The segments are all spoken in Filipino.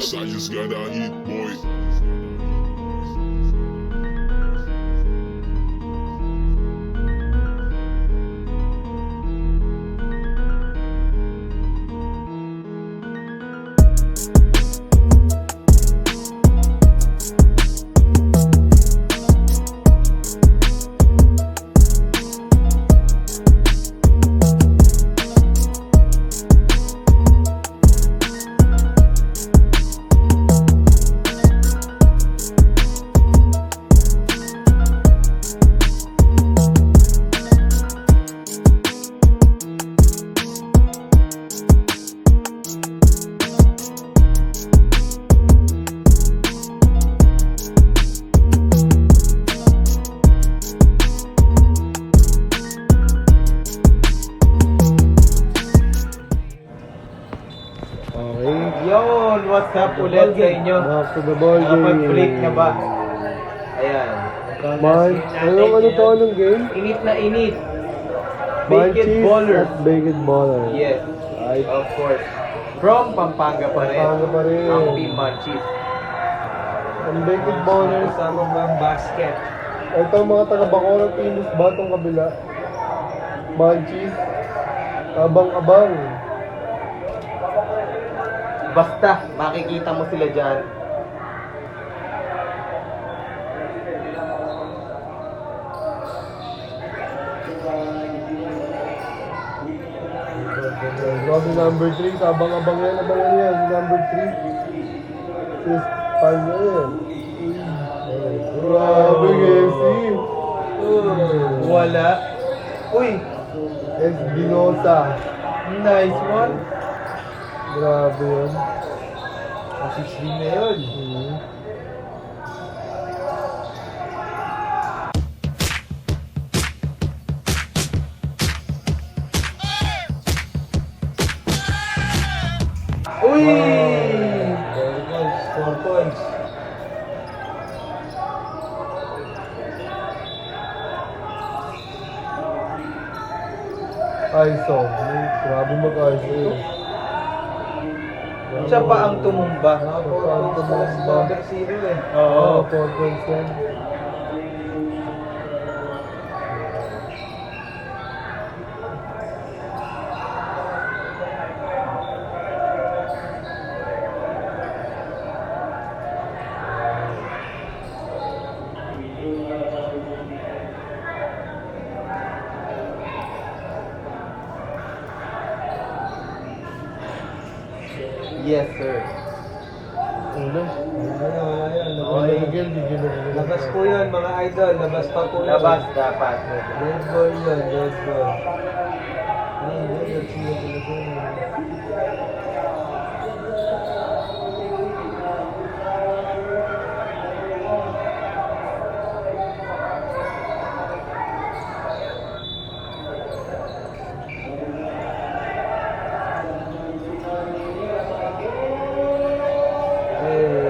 Cause I just gotta eat, boy. Yun, what's up ulit sa inyo? Back to the ball game. Nakapag-break na ba? Ayan. Man, ano to? Anong game? Init na init. Man Baked cheese baller. at baked baller. Yes, Ay, of course. From Pampanga pa rin. Pampanga pa rin. Ang Team Manchis. ang baked ballers. Kasama ba ang basket? Ito mga taga-Bacoor Pinos ba itong kabila? Manchis. Abang-abang. Basta, makikita mo sila dyan. Grabe number 3. Abang-abang yan. Abangan yan. Number 3. Sis, paano yan? Grabe, Gessi. Wala. Uy, Espinosa. nice one. Grabe yun. Assist din na yun. Uy! Very nice. 4 points. ISO. Grabe mag-ISO yun. Siya pa ang tumumba. Siya pa ang tumumba. Zero eh. Oo, 4 points yan. Yes, sir. Ulo. Labas po yun mga idol, labas pa po yun. Labas dapat. Red ball yun, red ball. Ay, sila talaga yun.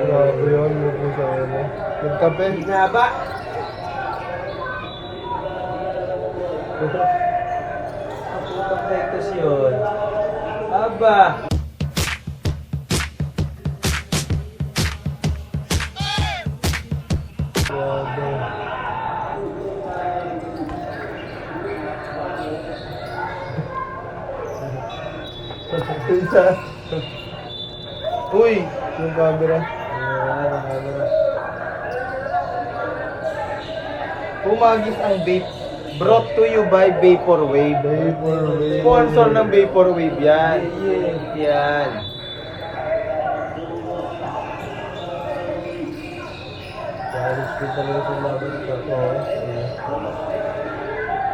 Grabe yun. Nagkape. Ginaba! Kaputang rectus yun. Aba! Grabe. Isa. Uy! Yung camera. Pumagis ang vape. Brought to you by Vaporwave. Vaporwave. Sponsor ng Vaporwave yan. Yan. Dahil speed talaga sa laban ko.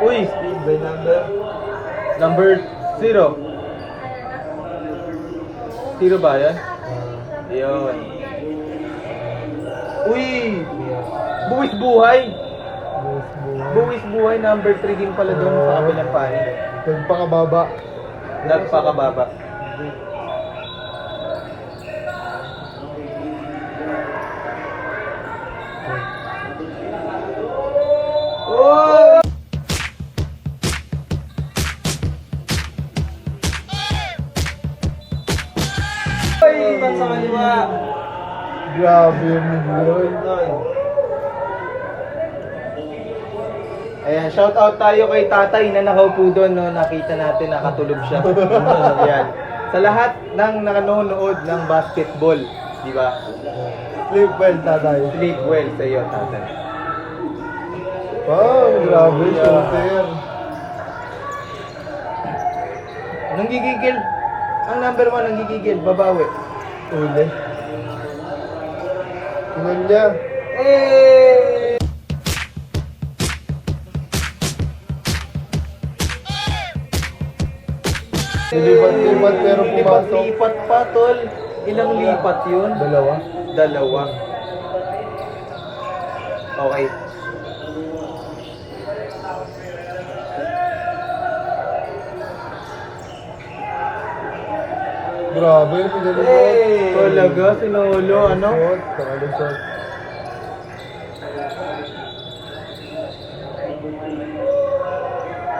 Uy! Speed by number. Number 0. 0 ba yan? Yun. Uy! Buwis buhay! Buwis buhay, number 3 din pala doon sa kabilang panig. Nagpakababa. Nagpakababa. Oh! Ay, iban sa kaliwa. Grabe yung milyon. Ayan, shout out tayo kay tatay na nakaupo doon, no? Nakita natin, nakatulog siya. Ayan. Sa lahat ng nanonood ng basketball, di ba? Sleep well, tatay. Sleep well sa iyo, tatay. Wow, grabe, shooter. Nanggigigil. Ang number 1 nanggigigil, babawi. Uli. Tingnan niya. Eh! Lipat-lipat pero pumasok. Lipat pa, tol. Ilang lipat yun? Dalawa. Dalawa. Okay. Grabe, pinalipot. Talaga, sinolo, ano? Shot, nakalusot.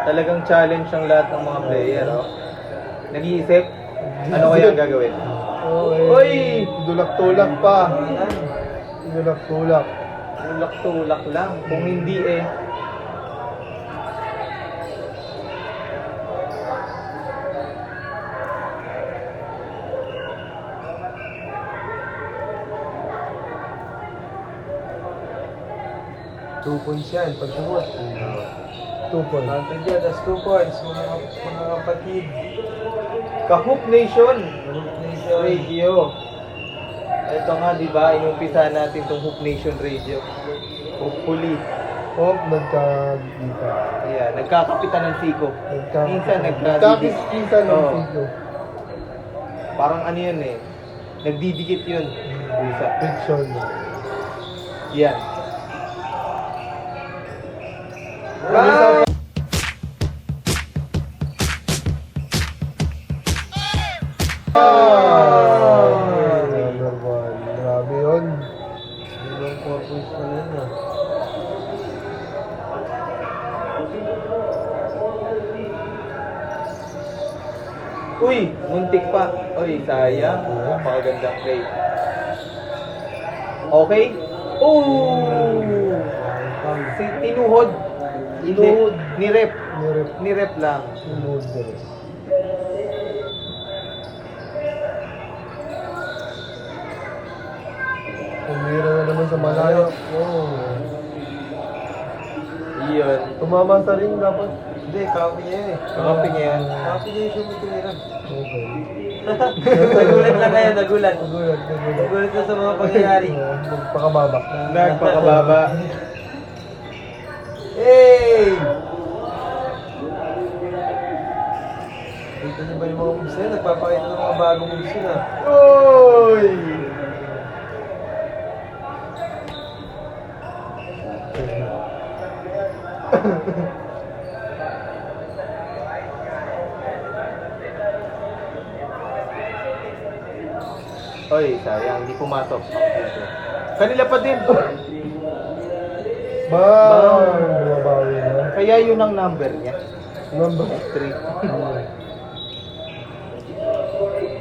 Talagang challenge ang lahat ng mga player, oh. Nag-iisip, ano kaya ang gagawin? Okay. Uy! Dulak-tulak pa. Dulak-tulak. Tulak-tulak lang. Kung hindi eh. Two points yan, pag sumot. 2 points. Advantage yan, that's 2 points, mga kapatid. Ka-Hoop Nation Nation. Radio. Ito nga, di ba? Inumpisa natin tong Hoop Nation Radio. Hopefully. Hop, nagkakita. Ayan, nagkakapitan ng siko. Minsan Nagkakiskisan ng Oo. siko. Parang ano yun eh. Nagdidikit yun. Bisa. Fiction. Yan. Ah! Number 1. Grabe yun. Ibang 4 points pa na yun ah. Uy, muntik pa. Uy, sayang. Napakagandang play. Okay? Oh! Tinuhod. Hindi. Tinuhod. Nirep. Nirep. Nirep lang. Sunod din. Tumira na naman sa malayo. Oh. Iyon. Tumama sa ring dapat. Hindi, copy niya yun eh. Kakampi niya yan. Copy niya yung sumutulira. Okay. Nagulat lang kayo, nagulat. Nagulat. Nagulat na sa mga pangyayari. Magpakababa. Nagpakababa. Hey! Dito niyo ba yung mga moves na yun? Nagpapakita ng mga bagong moves yun ah. Uy! Oy, sayang, hindi pumasok. Kanila pa din. Bumabawi na. Kaya yun ang number niya. Number 3. 3.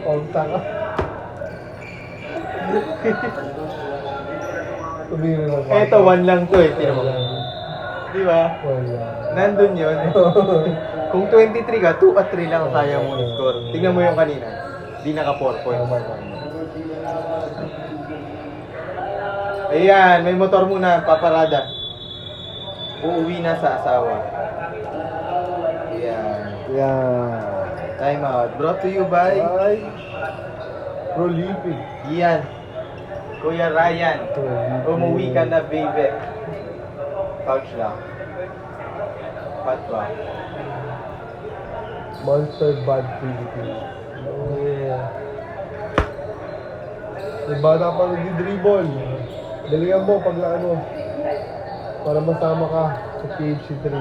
Pauta ka. Tumira na ba? Eto, 1 lang to eh. Tinan mo. Di ba? Wala. Nandun yun. Kung 23 ka, 2 at 3 lang ang kaya mong score. Tingnan mo yung kanina. Di naka 4 points. Tama, tama. Ayan, may motor muna, paparada. Uuwi na sa asawa. Ayan. Yeah. Time out. Brought to you by Ay. Prolific. Ian. Kuya Ryan. Umuwi ka na, baby. Couch lang. Pat ba? Monster Bad Philippines. Oh yeah. May bata pa nag-dribble. Dalihan mo pag ano. Para masama ka sa PHC 3.